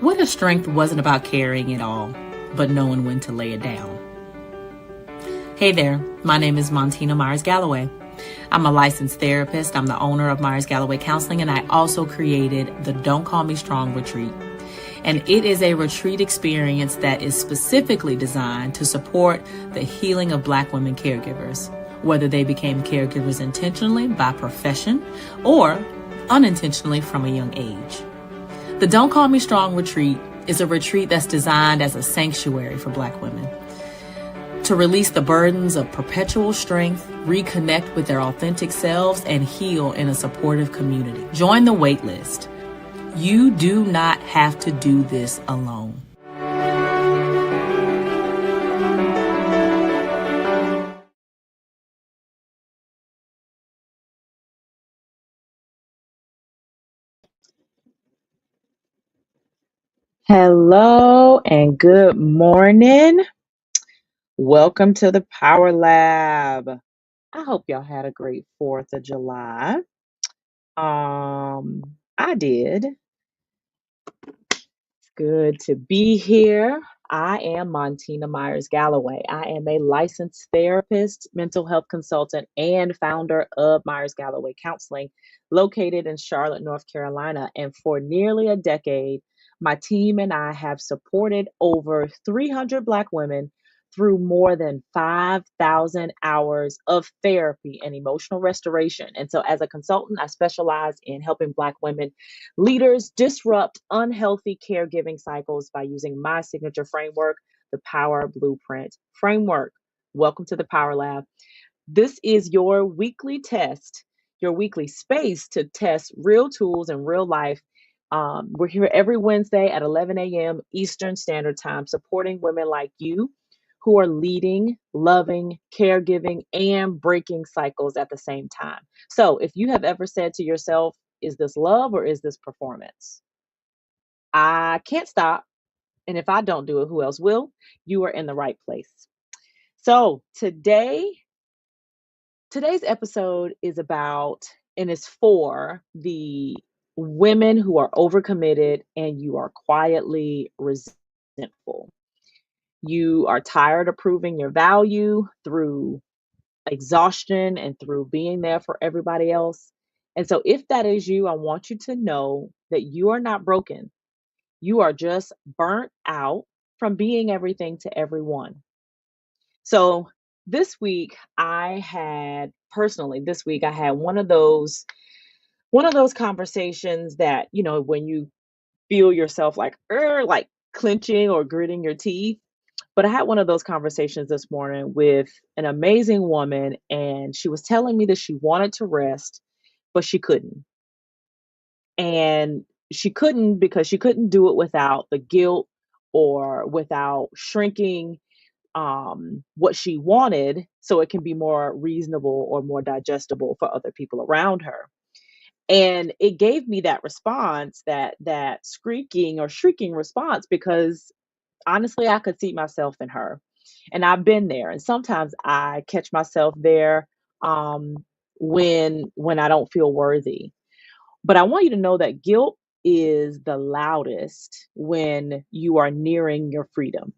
What if strength wasn't about carrying it all, but knowing when to lay it down? Hey there, my name is Montina Myers-Galloway. I'm a licensed therapist. I'm the owner of Myers-Galloway Counseling, and I also created the Don't Call Me Strong retreat. And it is a retreat experience that is specifically designed to support the healing of Black women caregivers, whether they became caregivers intentionally by profession or unintentionally from a young age. The Don't Call Me Strong retreat is a retreat that's designed as a sanctuary for Black women to release the burdens of perpetual strength, reconnect with their authentic selves, and heal in a supportive community. Join the wait list. You do not have to do this alone. Hello and good morning. Welcome to the Power Lab. I hope y'all had a great 4th of July. I did. Good to be here. I am Montina Myers-Galloway. I am a licensed therapist, mental health consultant, and founder of Myers-Galloway Counseling, located in Charlotte, North Carolina. And for nearly a decade, my team and I have supported over 300 Black women through more than 5,000 hours of therapy and emotional restoration. And so, as a consultant, I specialize in helping Black women leaders disrupt unhealthy caregiving cycles by using my signature framework, the Power Blueprint framework. Welcome to the Power Lab. This is your weekly test, your weekly space to test real tools in real life. We're here every Wednesday at 11 a.m. Eastern Standard Time, supporting women like you who are leading, loving, caregiving, and breaking cycles at the same time. So if you have ever said to yourself, is this love or is this performance? I can't stop. And if I don't do it, who else will? You are in the right place. So today's episode is about and is for the women who are overcommitted and you are quietly resentful. You are tired of proving your value through exhaustion and through being there for everybody else. And so, if that is you, I want you to know that you are not broken. You are just burnt out from being everything to everyone. So, this week, I had one of those conversations that, when you feel yourself like clenching or gritting your teeth. But I had one of those conversations this morning with an amazing woman, and she was telling me that she wanted to rest, but she couldn't. And she couldn't because she couldn't do it without the guilt or without shrinking what she wanted so it can be more reasonable or more digestible for other people around her. And it gave me that response, that squeaking or shrieking response, because honestly, I could see myself in her. And I've been there. And sometimes I catch myself there when I don't feel worthy. But I want you to know that guilt is the loudest when you are nearing your freedom.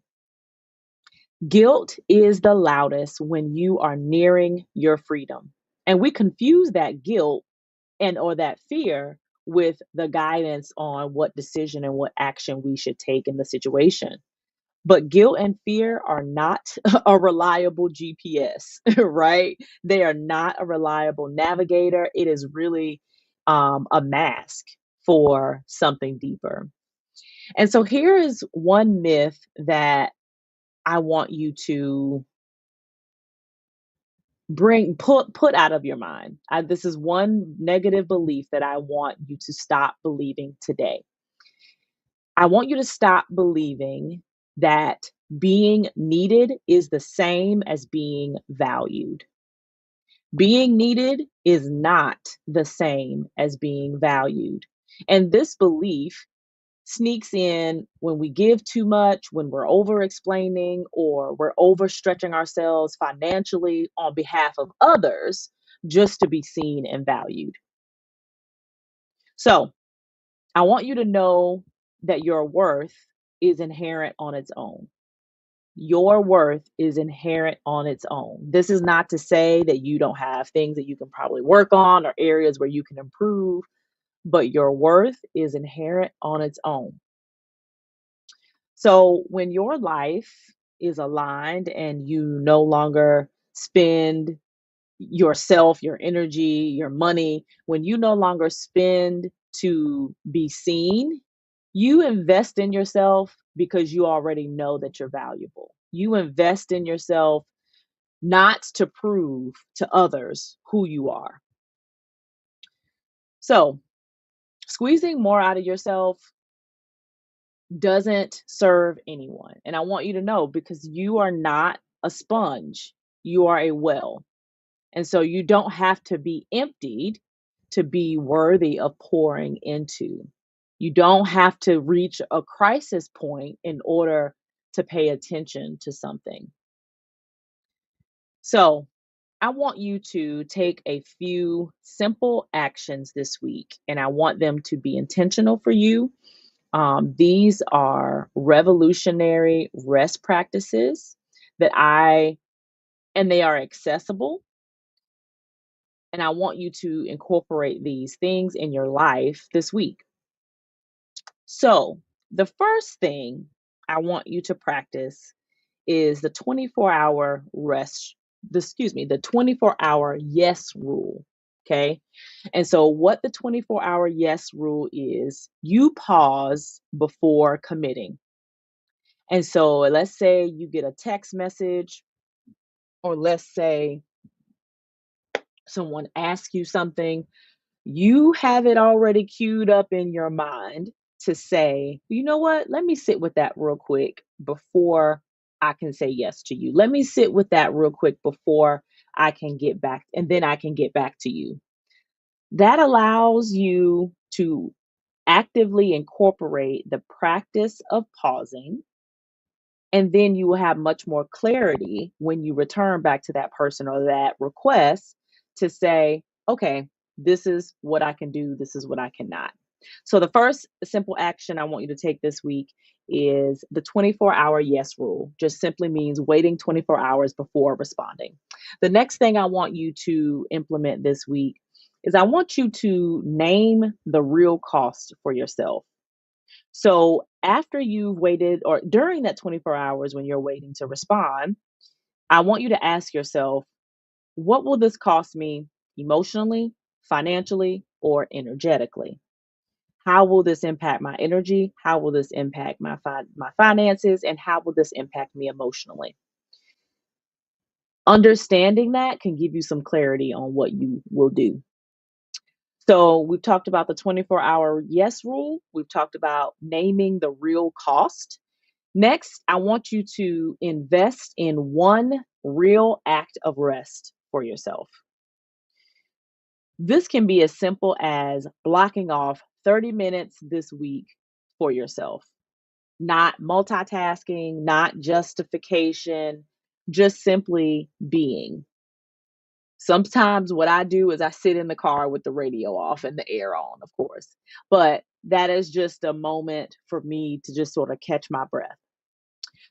Guilt is the loudest when you are nearing your freedom. And we confuse that guilt and or that fear with the guidance on what decision and what action we should take in the situation. But guilt and fear are not a reliable GPS, right? They are not a reliable navigator. It is really a mask for something deeper. And so here is one myth that I want you to put out of your mind. This is one negative belief that I want you to stop believing today. I want you to stop believing that being needed is the same as being valued. Being needed is not the same as being valued. And this belief sneaks in when we give too much, when we're over explaining, or we're overstretching ourselves financially on behalf of others just to be seen and valued. So I want you to know that your worth is inherent on its own. Your worth is inherent on its own. This is not to say that you don't have things that you can probably work on or areas where you can improve, but your worth is inherent on its own. So when your life is aligned and you no longer spend yourself, your energy, your money, when you no longer spend to be seen, you invest in yourself because you already know that you're valuable. You invest in yourself not to prove to others who you are. So, squeezing more out of yourself doesn't serve anyone. And I want you to know because you are not a sponge, you are a well. And so you don't have to be emptied to be worthy of pouring into. You don't have to reach a crisis point in order to pay attention to something. So, I want you to take a few simple actions this week, and I want them to be intentional for you. These are revolutionary rest practices and they are accessible. And I want you to incorporate these things in your life this week. So, the first thing I want you to practice is the 24-hour the 24-hour yes rule. Okay. And so, what the 24-hour yes rule is, you pause before committing. And so, let's say you get a text message, or let's say someone asks you something. You have it already queued up in your mind to say, you know what? Let me sit with that real quick before I can say yes to you. Let me sit with that real quick before I can get back, and then I can get back to you. That allows you to actively incorporate the practice of pausing, and then you will have much more clarity when you return back to that person or that request to say, okay, this is what I can do, this is what I cannot. So, the first simple action I want you to take this week is the 24-hour yes rule. Just simply means waiting 24 hours before responding. The next thing I want you to implement this week is I want you to name the real cost for yourself. So after you've waited or during that 24 hours when you're waiting to respond, I want you to ask yourself, what will this cost me emotionally, financially, or energetically? How will this impact my energy? How will this impact my finances? And how will this impact me emotionally? Understanding that can give you some clarity on what you will do. So we've talked about the 24-hour yes rule. We've talked about naming the real cost. Next, I want you to invest in one real act of rest for yourself. This can be as simple as blocking off 30 minutes this week for yourself, not multitasking, not justification, just simply being. Sometimes what I do is I sit in the car with the radio off and the air on, of course, but that is just a moment for me to just sort of catch my breath.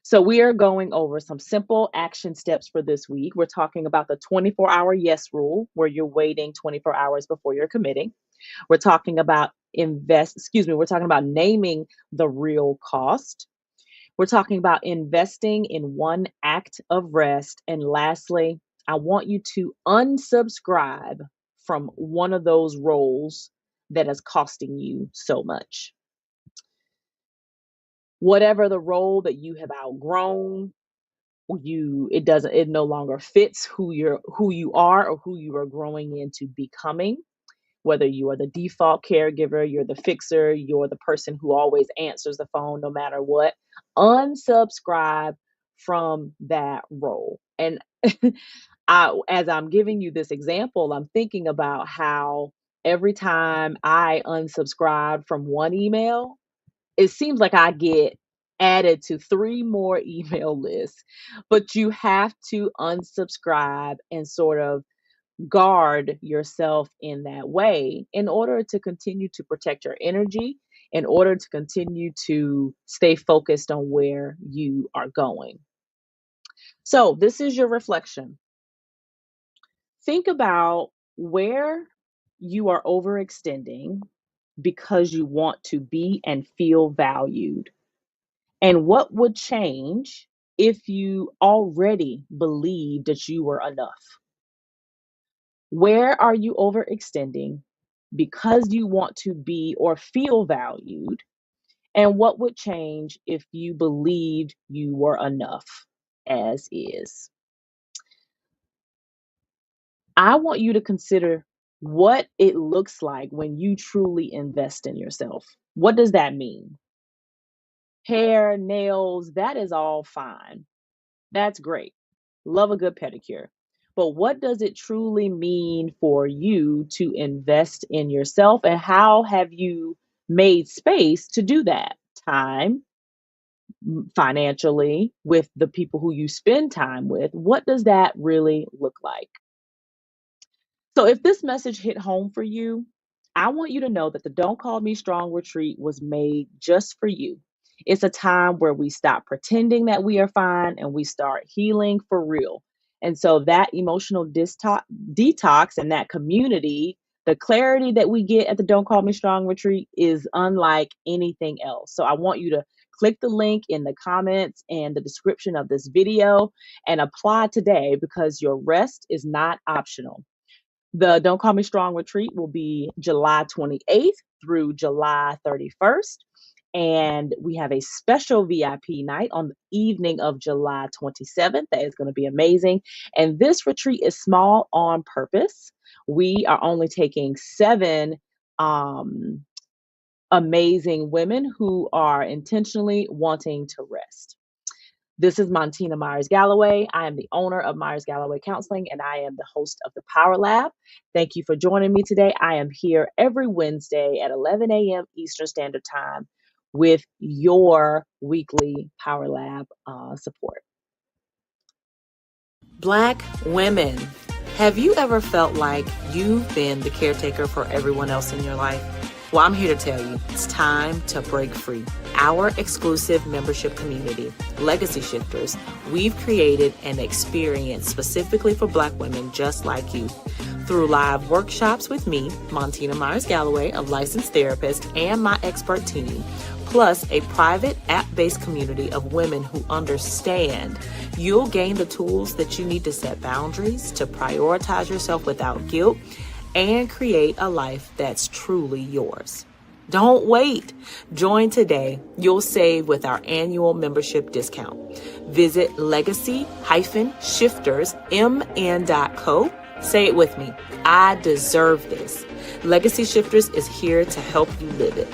So, we are going over some simple action steps for this week. We're talking about the 24-hour yes rule, where you're waiting 24 hours before you're committing. We're talking about we're talking about naming the real cost. We're talking about investing in one act of rest. And lastly, I want you to unsubscribe from one of those roles that is costing you so much. Whatever the role that you have outgrown, it no longer fits who you are or who you are growing into becoming. Whether you are the default caregiver, you're the fixer, you're the person who always answers the phone no matter what, unsubscribe from that role. And as I'm giving you this example, I'm thinking about how every time I unsubscribe from one email, it seems like I get added to three more email lists. But you have to unsubscribe and sort of guard yourself in that way in order to continue to protect your energy in order to continue to stay focused on where you are going. So, this is your reflection. Think about where you are overextending because you want to be and feel valued. And what would change if you already believed that you were enough? Where are you overextending because you want to be or feel valued? And what would change if you believed you were enough as is? I want you to consider what it looks like when you truly invest in yourself. What does that mean? Hair, nails, that is all fine. That's great. Love a good pedicure. But what does it truly mean for you to invest in yourself? And how have you made space to do that? Time, financially, with the people who you spend time with. What does that really look like? So if this message hit home for you, I want you to know that the Don't Call Me Strong retreat was made just for you. It's a time where we stop pretending that we are fine and we start healing for real. And so that emotional detox and that community, the clarity that we get at the Don't Call Me Strong retreat is unlike anything else. So I want you to click the link in the comments and the description of this video and apply today because your rest is not optional. The Don't Call Me Strong retreat will be July 28th through July 31st. And we have a special VIP night on the evening of July 27th. That is going to be amazing. And this retreat is small on purpose. We are only taking 7 amazing women who are intentionally wanting to rest. This is Montina Myers Galloway. I am the owner of Myers Galloway Counseling, and I am the host of the Power Lab. Thank you for joining me today. I am here every Wednesday at 11 a.m. Eastern Standard Time with your weekly Power Lab support. Black women, have you ever felt like you've been the caretaker for everyone else in your life? Well, I'm here to tell you, it's time to break free. Our exclusive membership community, Legacy Shifters, we've created an experience specifically for Black women just like you. Through live workshops with me, Montina Myers Galloway, a licensed therapist, and my expert team, plus a private app-based community of women who understand, you'll gain the tools that you need to set boundaries, to prioritize yourself without guilt, and create a life that's truly yours. Don't wait. Join today. You'll save with our annual membership discount. Visit legacy-shiftersmn.co. Say it with me. I deserve this. Legacy Shifters is here to help you live it.